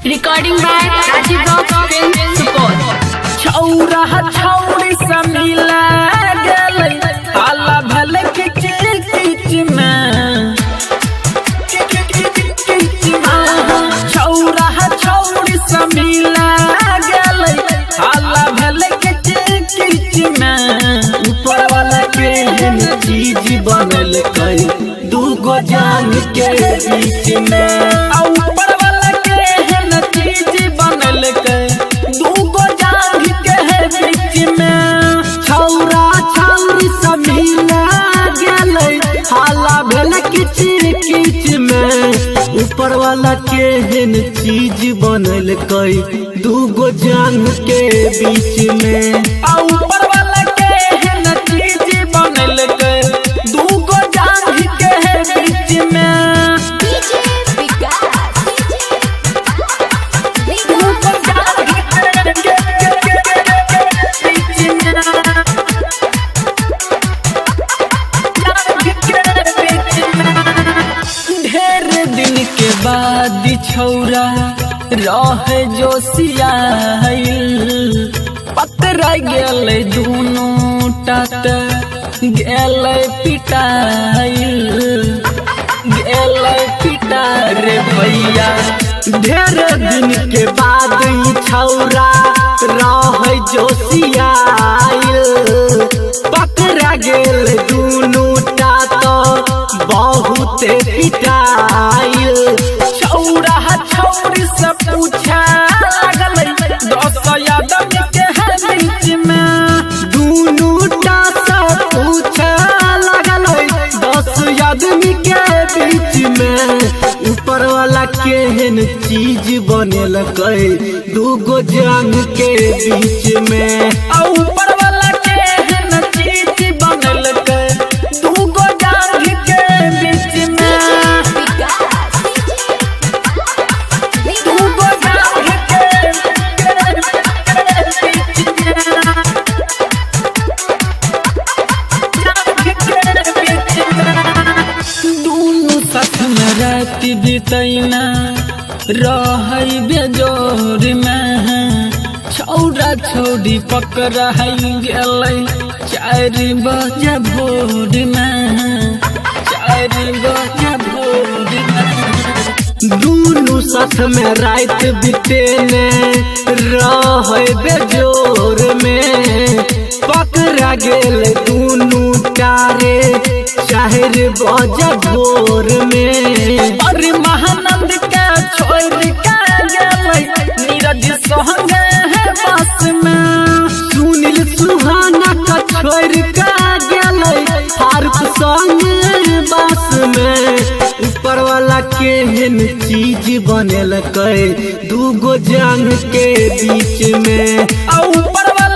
Recording by Rajiv Rock Film Support. छौरा छौरी से मिला गेलै आला भले किच में छौरा छौरी से मिला गेलै आला भले किच में ऊपर वाला के चीज बनल कई दूगो जान के बीच में ऊपर वाला के चीज बनल कई दूगो जान के बीच में छौरा छौरी सब मिला गेलै हाला भेल किच में ऊपर वाला के चीज बनल कई दूगो जान के बीच में ऊपर वाला के चीज बनल कई दूगो जान के बीच में दिन के बाद छौरा रहे जोशियाइल पतरा गेलै दुनू टाट गेलै पिटाइल रे भैया ढेर दिन के बाद छौरा रहे जोशियाइल पतरा गेलै दुनू टाट बहुत पिटाइल छौरा छौरी से पूछा लगलै 10 आदमी के बीच में दुनू टा से पूछा लगलै 10 आदमी के बीच में ऊपर वाला केहन चीज बनल कई दूगो जान के बीच में ऊपर वाला केहन चीज बनल कई दूगो जान के बीच में दूगो जान के दूनू साथ में रात बितैना रहै बेजोर में छौरा छौरी पकड़ा गेलै 4 बजे भोर में 4 बजे भोर में दूनू साथ में रात बितेने रहै बेजोर में पकड़ा गेल दूनू टारे 4 बजे भोर में अरे महानंद के छोड़ के गेलै नीरज संगे बस में सुनील सुहाना का छोड़ के गेलै फारूक संगे बस में ऊपर वाला केहन चीज बनल कई दूगो जान के बीच में ऊपर वाला